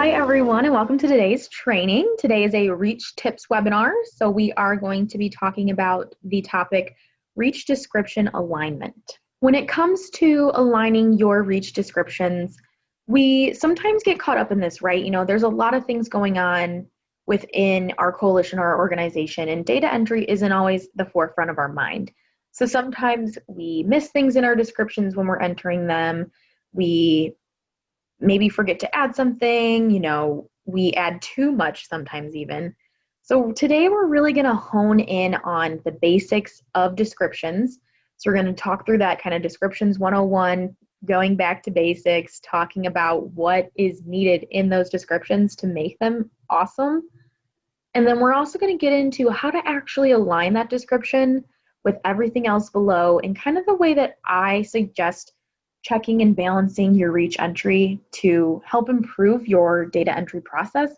Hi everyone and welcome to today's training. Today is a Reach Tips webinar. So we are going to be talking about the topic Reach Description Alignment. When it comes to aligning your Reach descriptions, we sometimes get caught up in this, right? There's a lot of things going on within our coalition or our organization, and data entry isn't always the forefront of our mind. So sometimes we miss things in our descriptions when we're entering them. We maybe forget to add something, we add too much sometimes even. So today we're really going to hone in on the basics of descriptions. So we're going to talk through that kind of descriptions 101, going back to basics, talking about what is needed in those descriptions to make them awesome. And then we're also going to get into how to actually align that description with everything else below and kind of the way that I suggest checking and balancing your Reach entry to help improve your data entry process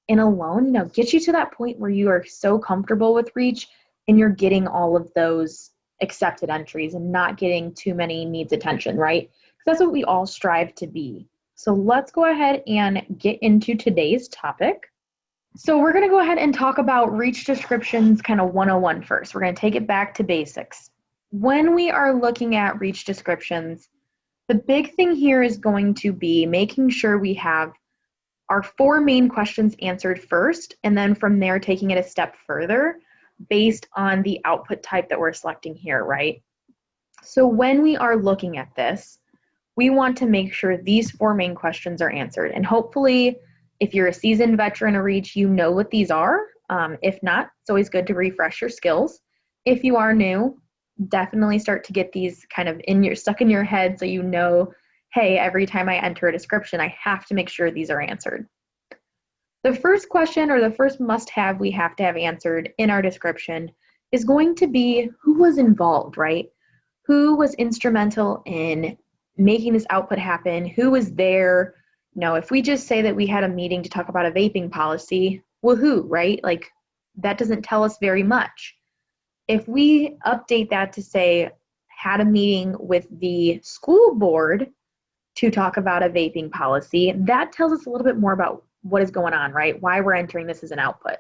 and alone, get you to that point where you are so comfortable with Reach and you're getting all of those accepted entries and not getting too many needs attention, right? Because that's what we all strive to be. So let's go ahead and get into today's topic. So we're going to go ahead and talk about Reach descriptions kind of 101 first. We're going to take it back to basics. When we are looking at Reach descriptions, the big thing here is going to be making sure we have our 4 main questions answered first, and then from there taking it a step further based on the output type that we're selecting here, right? So when we are looking at this, we want to make sure these 4 main questions are answered. And hopefully, if you're a seasoned veteran of Reach, you know what these are. If not, it's always good to refresh your skills. If you are new, definitely start to get these kind of stuck in your head so you know, hey, every time I enter a description, I have to make sure these are answered. The first question or the first must-have we have to have answered in our description is going to be who was involved, right? Who was instrumental in making this output happen? Who was there? If we just say that we had a meeting to talk about a vaping policy, woohoo, right? Like that doesn't tell us very much. If we update that to say, had a meeting with the school board to talk about a vaping policy, that tells us a little bit more about what is going on, right? Why we're entering this as an output.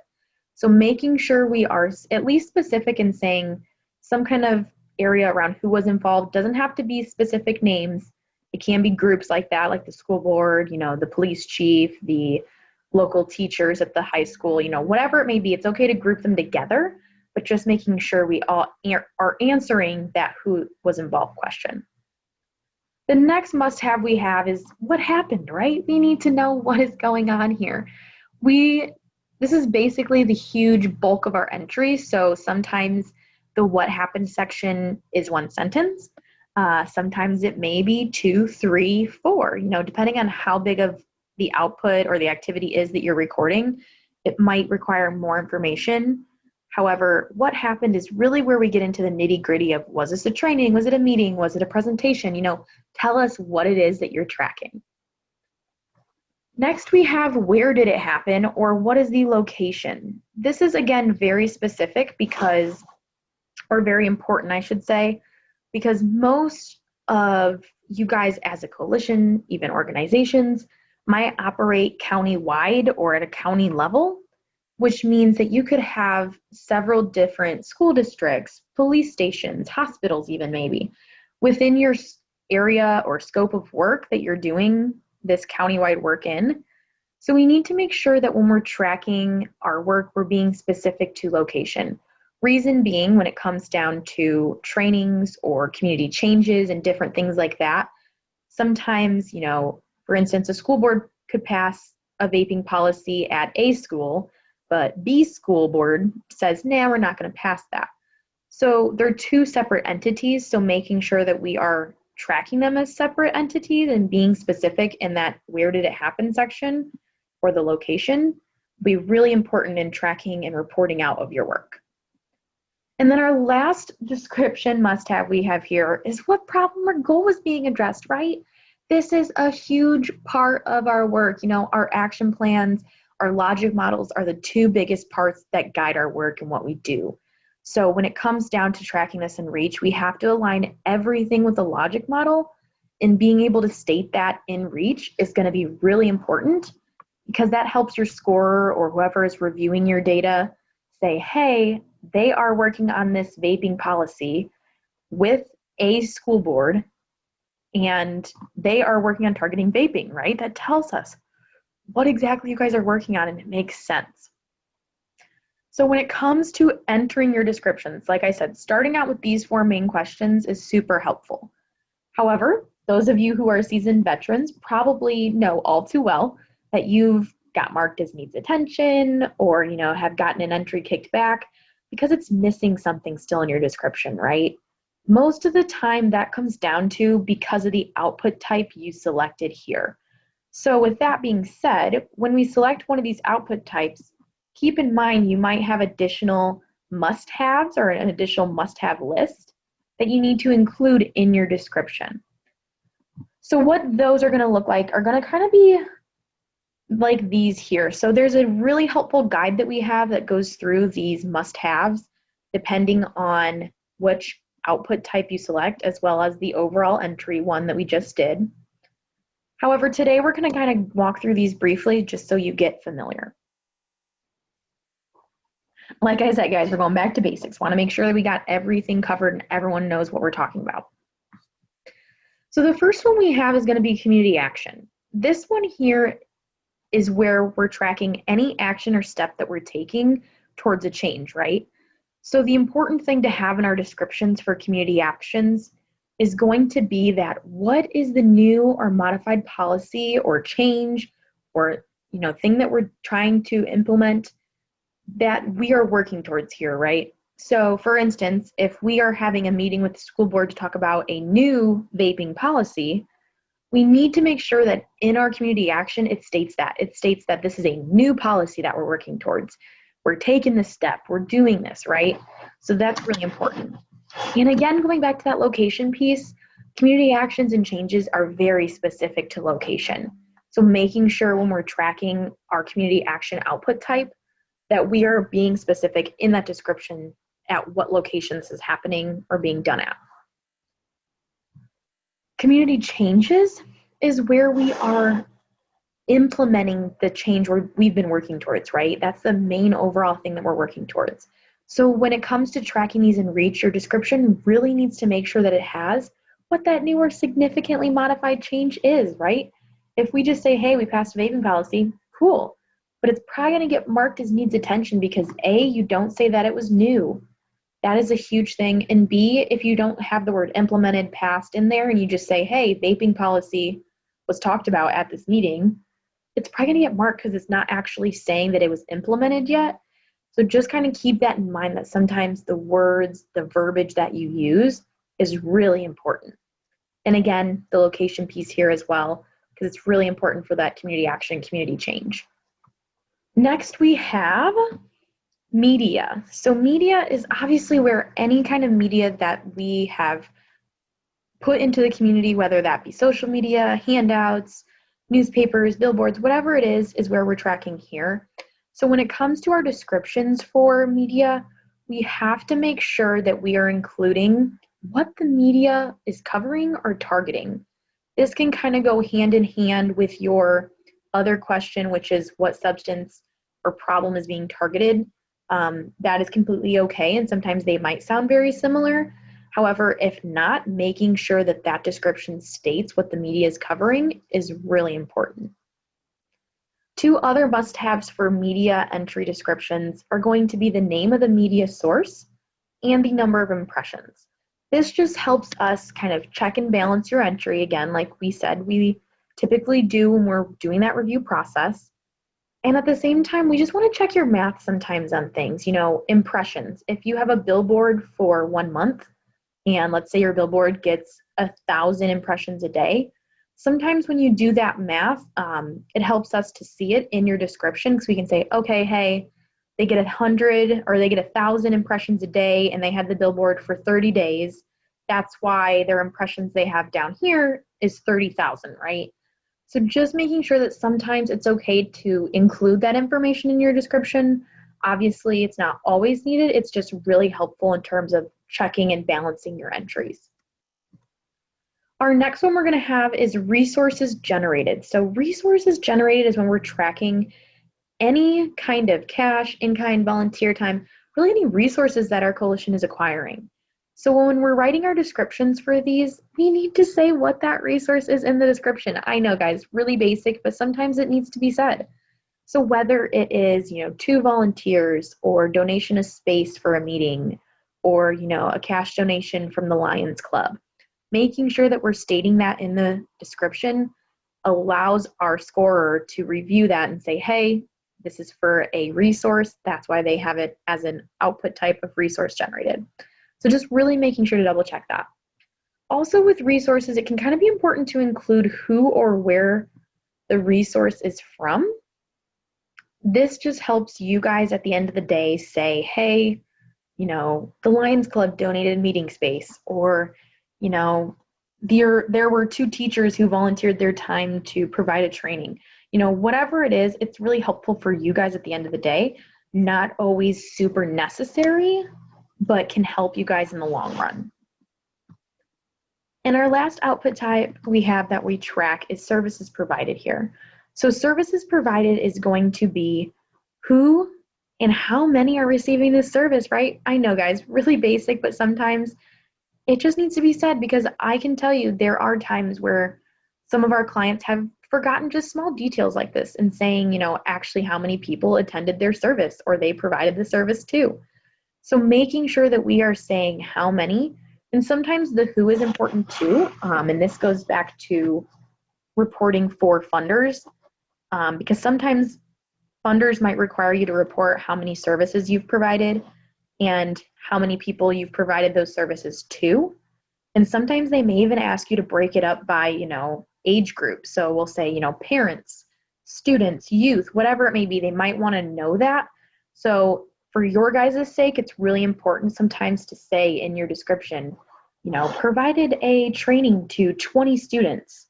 So making sure we are at least specific in saying some kind of area around who was involved. Doesn't have to be specific names. It can be groups like that, like the school board, the police chief, the local teachers at the high school, whatever it may be. It's okay to group them together, but just making sure we all are answering that who was involved question. The next must-have we have is what happened, right? We need to know what is going on here. This is basically the huge bulk of our entry, so sometimes the what happened section is 1 sentence. Sometimes it may be 2, 3, 4, depending on how big of the output or the activity is that you're recording, it might require more information. However, what happened is really where we get into the nitty-gritty of, was this a training? Was it a meeting? Was it a presentation? Tell us what it is that you're tracking. Next, we have where did it happen, or what is the location? This is, again, very specific because, or very important, I should say, because most of you guys as a coalition, even organizations, might operate county-wide or at a county level, which means that you could have several different school districts, police stations, hospitals even maybe, within your area or scope of work that you're doing this countywide work in. So we need to make sure that when we're tracking our work, we're being specific to location. Reason being, when it comes down to trainings or community changes and different things like that, sometimes, for instance, a school board could pass a vaping policy at A school, but B school board says, nah, we're not going to pass that. So they're 2 separate entities, so making sure that we are tracking them as separate entities and being specific in that where did it happen section or the location will be really important in tracking and reporting out of your work. And then our last description must-have we have here is what problem or goal is being addressed, right? This is a huge part of our work. Our action plans, our logic models are the 2 biggest parts that guide our work and what we do. So when it comes down to tracking this in Reach, we have to align everything with the logic model, and being able to state that in Reach is going to be really important because that helps your scorer or whoever is reviewing your data say, hey, they are working on this vaping policy with a school board and they are working on targeting vaping, right? That tells us what exactly you guys are working on, and it makes sense. So when it comes to entering your descriptions, like I said, starting out with these 4 main questions is super helpful. However, those of you who are seasoned veterans probably know all too well that you've got marked as needs attention, or have gotten an entry kicked back because it's missing something still in your description, right? Most of the time that comes down to because of the output type you selected here. So with that being said, when we select one of these output types, keep in mind you might have additional must-haves or an additional must-have list that you need to include in your description. So what those are going to look like are going to kind of be like these here. So there's a really helpful guide that we have that goes through these must-haves depending on which output type you select, as well as the overall entry one that we just did. However, today we're going to kind of walk through these briefly just so you get familiar. Like I said, guys, we're going back to basics. Want to make sure that we got everything covered and everyone knows what we're talking about. So the first one we have is going to be community action. This one here is where we're tracking any action or step that we're taking towards a change, right? So the important thing to have in our descriptions for community actions is going to be that what is the new or modified policy or change or thing that we're trying to implement that we are working towards here, right? So for instance, if we are having a meeting with the school board to talk about a new vaping policy, we need to make sure that in our community action, it states that this is a new policy that we're working towards. We're taking this step, we're doing this, right? So that's really important. And again, going back to that location piece, community actions and changes are very specific to location. So making sure when we're tracking our community action output type that we are being specific in that description at what locations this is happening or being done at. Community changes is where we are implementing the change we've been working towards, right? That's the main overall thing that we're working towards. So when it comes to tracking these in REACH, your description really needs to make sure that it has what that new or significantly modified change is, right? If we just say, hey, we passed a vaping policy, cool. But it's probably going to get marked as needs attention because A, you don't say that it was new. That is a huge thing. And B, if you don't have the word implemented passed in there and you just say, hey, vaping policy was talked about at this meeting, it's probably going to get marked because it's not actually saying that it was implemented yet. So just kind of keep that in mind that sometimes the words, the verbiage that you use is really important. And again, the location piece here as well, because it's really important for that community action, community change. Next, we have media. So media is obviously where any kind of media that we have put into the community, whether that be social media, handouts, newspapers, billboards, whatever it is where we're tracking here. So when it comes to our descriptions for media, we have to make sure that we are including what the media is covering or targeting. This can kind of go hand in hand with your other question, which is what substance or problem is being targeted. That is completely okay, and sometimes they might sound very similar. However, if not, making sure that that description states what the media is covering is really important. 2 other must-haves for media entry descriptions are going to be the name of the media source and the number of impressions. This just helps us kind of check and balance your entry again, like we said we typically do when we're doing that review process. And at the same time, we just want to check your math sometimes on things, impressions. If you have a billboard for 1 month, and let's say your billboard gets 1,000 impressions a day, sometimes when you do that math, it helps us to see it in your description because we can say, okay, hey, they get 100 or they get 1,000 impressions a day and they had the billboard for 30 days. That's why their impressions they have down here is 30,000, right? So just making sure that sometimes it's okay to include that information in your description. Obviously, it's not always needed. It's just really helpful in terms of checking and balancing your entries. Our next one we're going to have is resources generated. So resources generated is when we're tracking any kind of cash, in-kind, volunteer time, really any resources that our coalition is acquiring. So when we're writing our descriptions for these, we need to say what that resource is in the description. I know, guys, really basic, but sometimes it needs to be said. So whether it is, 2 volunteers or donation of space for a meeting or, a cash donation from the Lions Club, making sure that we're stating that in the description allows our scorer to review that and say, hey, this is for a resource. That's why they have it as an output type of resource generated. So just really making sure to double check that. Also with resources, it can kind of be important to include who or where the resource is from. This just helps you guys at the end of the day say, hey, the Lions Club donated meeting space, or, there were 2 teachers who volunteered their time to provide a training. Whatever it is, it's really helpful for you guys at the end of the day. Not always super necessary, but can help you guys in the long run. And our last output type we have that we track is services provided here. So services provided is going to be who and how many are receiving this service, right? I know, guys, really basic, but sometimes it just needs to be said, because I can tell you there are times where some of our clients have forgotten just small details like this and saying, actually how many people attended their service or they provided the service to. So making sure that we are saying how many, and sometimes the who is important too. And this goes back to reporting for funders, because sometimes funders might require you to report how many services you've provided and how many people you've provided those services to. And sometimes they may even ask you to break it up by, age group. So we'll say, parents, students, youth, whatever it may be, they might want to know that. So for your guys' sake, it's really important sometimes to say in your description, provided a training to 20 students.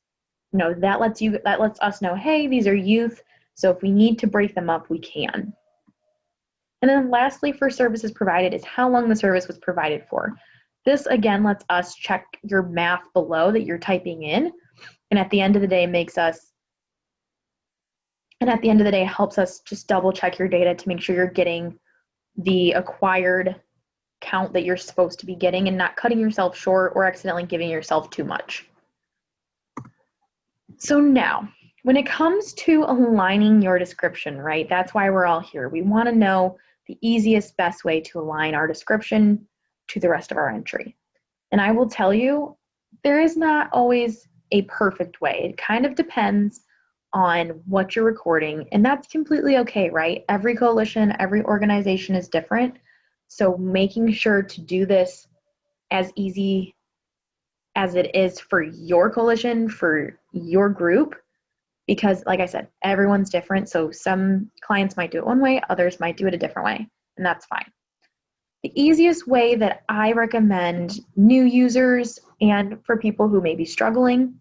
That lets us know, hey, these are youth. So if we need to break them up, we can. And then lastly, for services provided is how long the service was provided for. This again lets us check your math below that you're typing in. And at the end of the day helps us just double check your data to make sure you're getting the acquired count that you're supposed to be getting and not cutting yourself short or accidentally giving yourself too much. So now, when it comes to aligning your description, right, that's why we're all here. We want to know the easiest, best way to align our description to the rest of our entry. And I will tell you, there is not always a perfect way. It kind of depends on what you're recording, and that's completely okay, right? Every coalition, every organization is different. So making sure to do this as easy as it is for your coalition, for your group, because like I said, everyone's different. So some clients might do it one way, others might do it a different way, and that's fine. The easiest way that I recommend new users and for people who may be struggling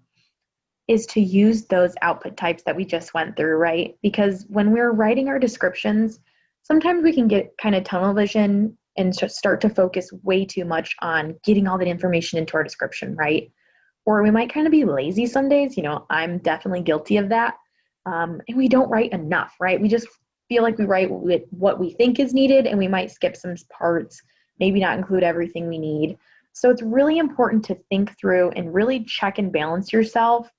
is to use those output types that we just went through, right? Because when we're writing our descriptions, sometimes we can get kind of tunnel vision and start to focus way too much on getting all that information into our description, right? Or we might kind of be lazy some days. I'm definitely guilty of that. And we don't write enough, right? We just feel like we write what we think is needed, and we might skip some parts, maybe not include everything we need. So it's really important to think through and really check and balance yourself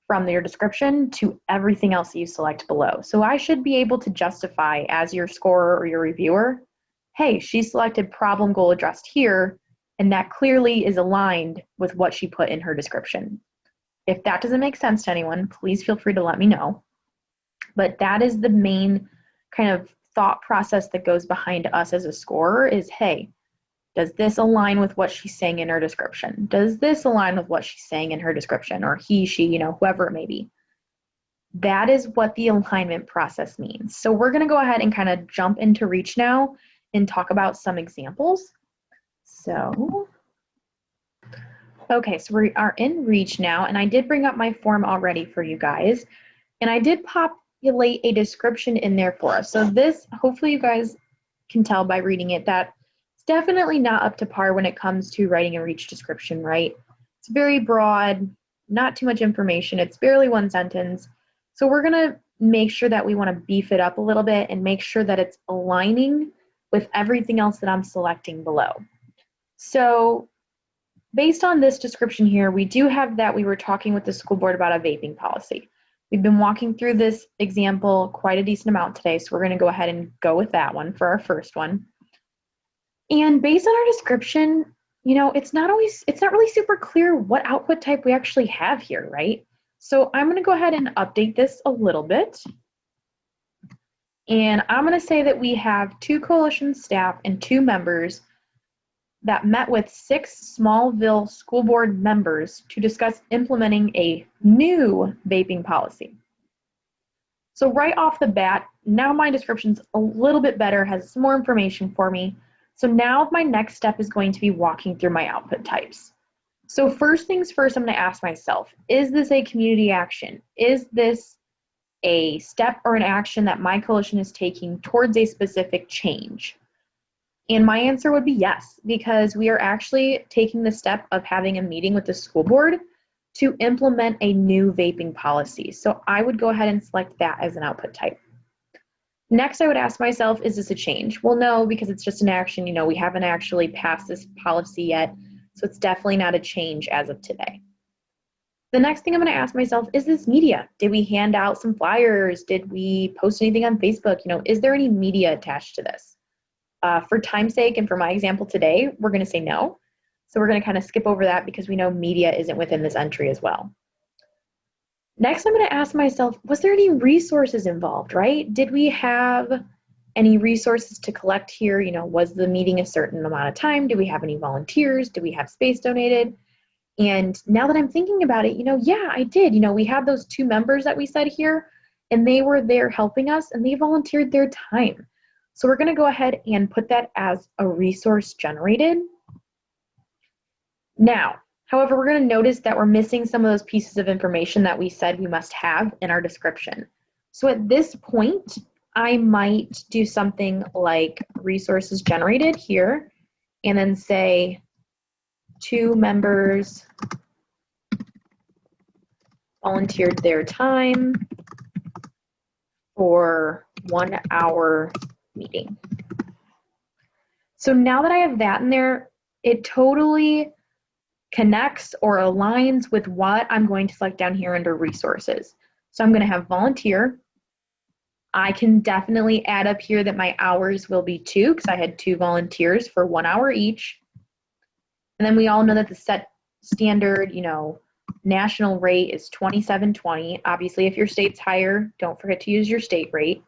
from your description to everything else that you select below. So I should be able to justify as your scorer or your reviewer, hey, she selected problem goal addressed here, and that clearly is aligned with what she put in her description. If that doesn't make sense to anyone, please feel free to let me know. But that is the main kind of thought process that goes behind us as a scorer is, hey, does this align with what she's saying in her description? Does this align with what she's saying in her description? Or he, she, whoever it may be. That is what the alignment process means. So we're going to go ahead and kind of jump into Reach now and talk about some examples. So, okay, so we are in Reach now, and I did bring up my form already for you guys, and I did populate a description in there for us. So this, hopefully you guys can tell by reading it that it's definitely not up to par when it comes to writing a Reach description, right? It's very broad, not too much information. It's barely one sentence. So we're gonna make sure that we wanna beef it up a little bit and make sure that it's aligning with everything else that I'm selecting below. So based on this description here, we do have that we were talking with the school board about a vaping policy. We've been walking through this example quite a decent amount today, so we're gonna go ahead and go with that one for our first one. And based on our description, you know, it's not really super clear what output type we actually have here, right? So I'm gonna go ahead and update this a little bit. And I'm gonna say that we have 2 coalition staff and 2 members that met with 6 Smallville school board members to discuss implementing a new vaping policy. So right off the bat, now my description's a little bit better, has some more information for me. So now my next step is going to be walking through my output types. So first things first, I'm gonna ask myself, is this a community action? Is this a step or an action that my coalition is taking towards a specific change? And my answer would be yes, because we are actually taking the step of having a meeting with the school board to implement a new vaping policy. So I would go ahead and select that as an output type. Next, I would ask myself, is this a change? Well, no, because it's just an action. You know, we haven't actually passed this policy yet, so it's definitely not a change as of today. The next thing I'm going to ask myself, is this media? Did we hand out some flyers? Did we post anything on Facebook? You know, is there any media attached to this? For time's sake and for my example today, we're going to say no. So we're going to kind of skip over that because we know media isn't within this entry as well. Next, I'm going to ask myself, was there any resources involved, right? Did we have any resources to collect here? You know, was the meeting a certain amount of time? Did we have any volunteers? Did we have space donated? And now that I'm thinking about it, you know, yeah, I did. You know, we had those 2 members that we said here, and they were there helping us, and they volunteered their time. So we're going to go ahead and put that as a resource generated. Now, however, we're going to notice that we're missing some of those pieces of information that we said we must have in our description. So at this point, I might do something like resources generated here, and then say 2 members volunteered their time for 1 hour meeting. So now that I have that in there, it totally connects or aligns with what I'm going to select down here under resources. So I'm going to have volunteer. I can definitely add up here that my hours will be 2 because I had 2 volunteers for 1 hour each. And then we all know that the set standard, you know, national rate is $27.20. Obviously, if your state's higher, don't forget to use your state rate.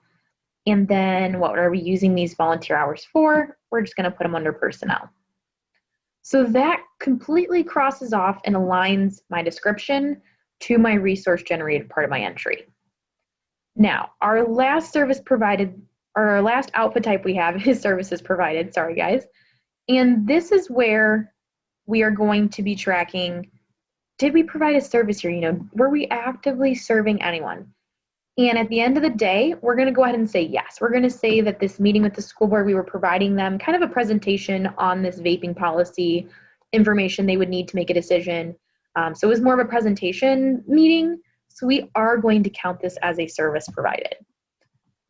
And then what are we using these volunteer hours for? We're just going to put them under personnel. So that completely crosses off and aligns my description to my resource generated part of my entry. Now, our last service provided, or our last output type we have is services provided, sorry guys. And this is where we are going to be tracking, did we provide a service here? You know, were we actively serving anyone? And at the end of the day, we're going to go ahead and say yes. We're going to say that this meeting with the school board, we were providing them kind of a presentation on this vaping policy, information they would need to make a decision. So it was more of a presentation meeting. So we are going to count this as a service provided.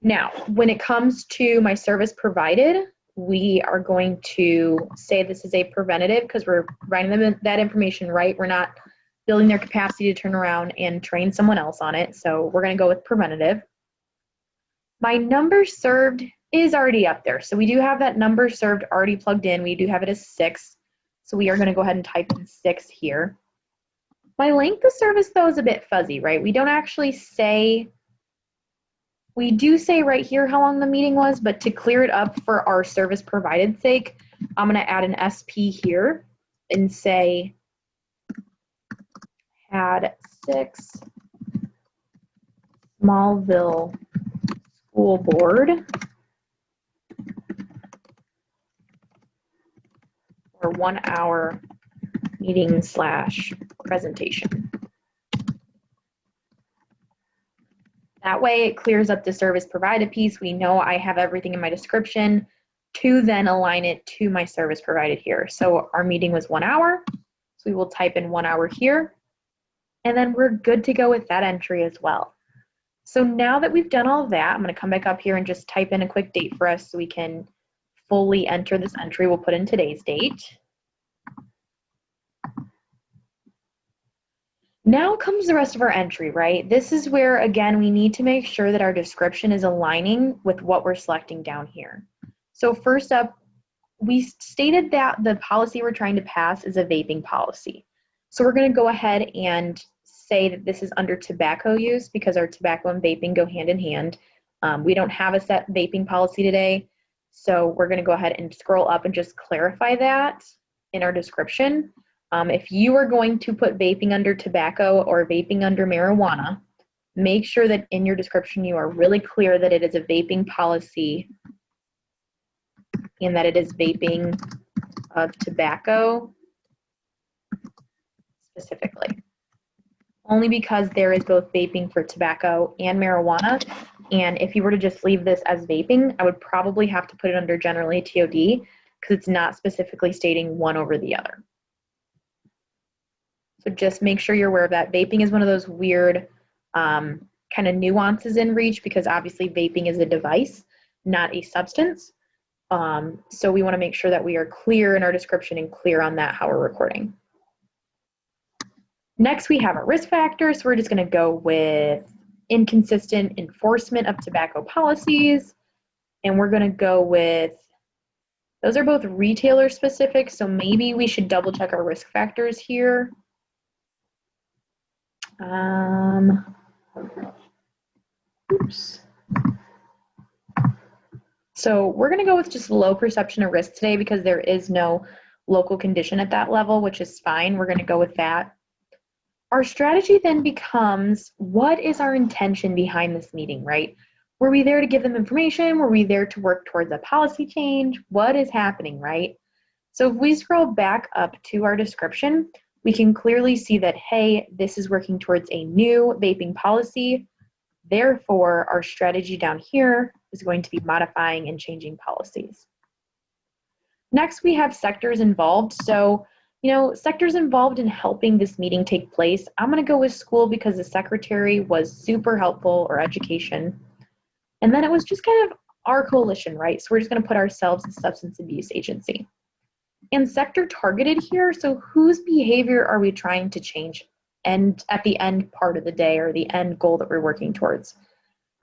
Now, when it comes to my service provided, we are going to say this is a preventative because we're providing them that information, right? We're not building their capacity to turn around and train someone else on it. So we're going to go with preventative. My number served is already up there. So we do have that number served already plugged in. We do have it as 6. So we are going to go ahead and type in 6 here. My length of service, though, is a bit fuzzy, right? We don't actually say, we do say right here how long the meeting was, but to clear it up for our service provided sake, I'm going to add an SP here and say, had 6 Smallville School Board or 1 hour meeting / presentation. That way it clears up the service provided piece. We know I have everything in my description to then align it to my service provided here. So our meeting was 1 hour. So we will type in 1 hour here, and then we're good to go with that entry as well. So now that we've done all of that, I'm going to come back up here and just type in a quick date for us so we can fully enter this entry. We'll put in today's date. Now comes the rest of our entry, right? This is where, again, we need to make sure that our description is aligning with what we're selecting down here. So first up, we stated that the policy we're trying to pass is a vaping policy. So we're going to go ahead and say that this is under tobacco use because our tobacco and vaping go hand in hand. We don't have a set vaping policy today, so we're going to go ahead and scroll up and just clarify that in our description. If you are going to put vaping under tobacco or vaping under marijuana, make sure that in your description you are really clear that it is a vaping policy and that it is vaping of tobacco specifically. Only because there is both vaping for tobacco and marijuana, and if you were to just leave this as vaping, I would probably have to put it under generally TOD because it's not specifically stating one over the other. So just make sure you're aware of that. Vaping is one of those weird kind of nuances in REACH because obviously vaping is a device, not a substance. So we want to make sure that we are clear in our description and clear on that how we're recording. Next, we have our risk factors. So we're just going to go with inconsistent enforcement of tobacco policies. And we're going to go with, those are both retailer specific, so maybe we should double check our risk factors here. Oops. So we're going to go with just low perception of risk today because there is no local condition at that level, which is fine. We're going to go with that. Our strategy then becomes, what is our intention behind this meeting, right? Were we there to give them information? Were we there to work towards a policy change? What is happening, right? So if we scroll back up to our description, we can clearly see that, hey, this is working towards a new vaping policy. Therefore, our strategy down here is going to be modifying and changing policies. Next, we have sectors involved. So, sectors involved in helping this meeting take place. I'm going to go with school because the secretary was super helpful, or education. And then it was just kind of our coalition, right? So we're just going to put ourselves as substance abuse agency. And sector targeted here, so whose behavior are we trying to change and at the end part of the day or the end goal that we're working towards?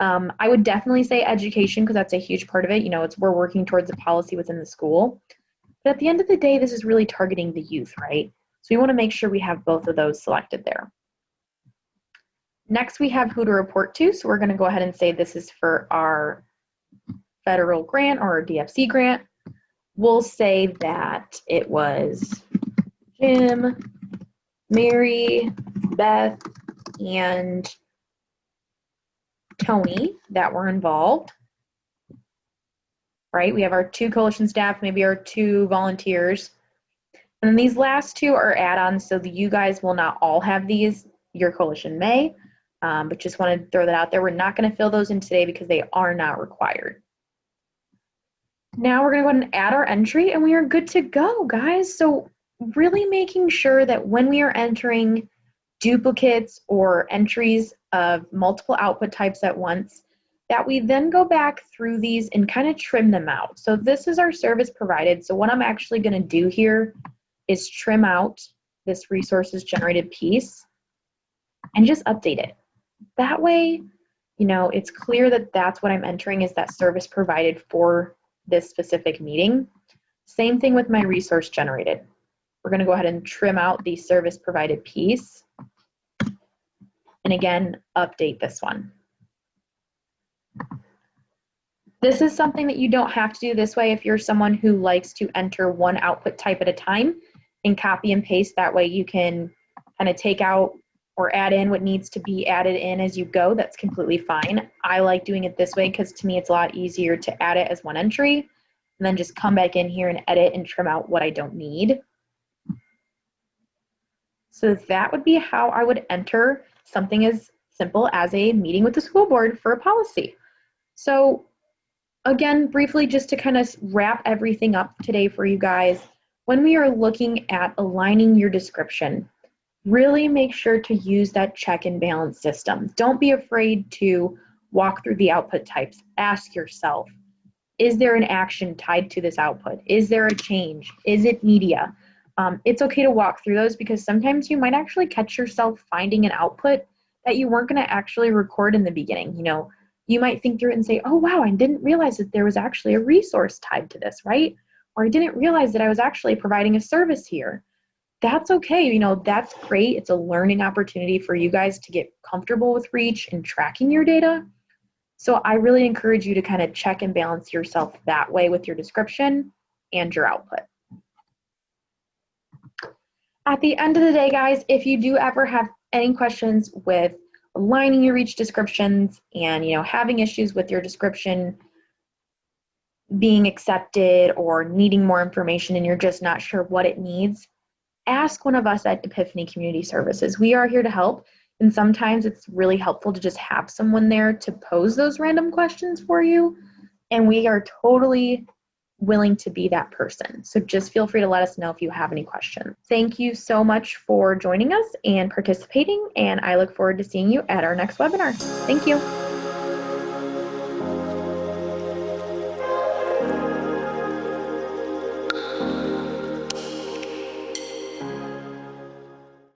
I would definitely say education because that's a huge part of it. We're working towards a policy within the school. But at the end of the day, this is really targeting the youth, right? So we want to make sure we have both of those selected there. Next, we have who to report to. So we're going to go ahead and say this is for our federal grant or our DFC grant. We'll say that it was Jim, Mary, Beth, and Tony that were involved. Right? We have our 2 coalition staff, maybe our 2 volunteers. And then these last 2 are add-ons, so that you guys will not all have these. Your coalition may, but just want to throw that out there. We're not going to fill those in today because they are not required. Now we're going to go ahead and add our entry, and we are good to go, guys. So really making sure that when we are entering duplicates or entries of multiple output types at once, that we then go back through these and kind of trim them out. So this is our service provided. So what I'm actually going to do here is trim out this resources generated piece and just update it. That way, it's clear that that's what I'm entering is that service provided for this specific meeting. Same thing with my resource generated. We're going to go ahead and trim out the service provided piece. And again, update this one. This is something that you don't have to do this way if you're someone who likes to enter one output type at a time and copy and paste. That way you can kind of take out or add in what needs to be added in as you go. That's completely fine. I like doing it this way because to me it's a lot easier to add it as one entry and then just come back in here and edit and trim out what I don't need. So that would be how I would enter something as simple as a meeting with the school board for a policy. So again, briefly, just to kind of wrap everything up today for you guys, when we are looking at aligning your description, really make sure to use that check and balance system. Don't be afraid to walk through the output types. Ask yourself, is there an action tied to this output? Is there a change? Is it media? It's okay to walk through those because sometimes you might actually catch yourself finding an output that you weren't going to actually record in the beginning. You know, you might think through it and say, oh, wow, I didn't realize that there was actually a resource tied to this, right? Or I didn't realize that I was actually providing a service here. That's okay. You know, that's great. It's a learning opportunity for you guys to get comfortable with Reach and tracking your data. So I really encourage you to kind of check and balance yourself that way with your description and your output. At the end of the day, guys, if you do ever have any questions with aligning your Reach descriptions and, you know, having issues with your description being accepted or needing more information and you're just not sure what it needs, ask one of us at Epiphany Community Services. We are here to help, and sometimes it's really helpful to just have someone there to pose those random questions for you, and we are totally willing to be that person. So just feel free to let us know if you have any questions. Thank you so much for joining us and participating, and I look forward to seeing you at our next webinar. Thank you.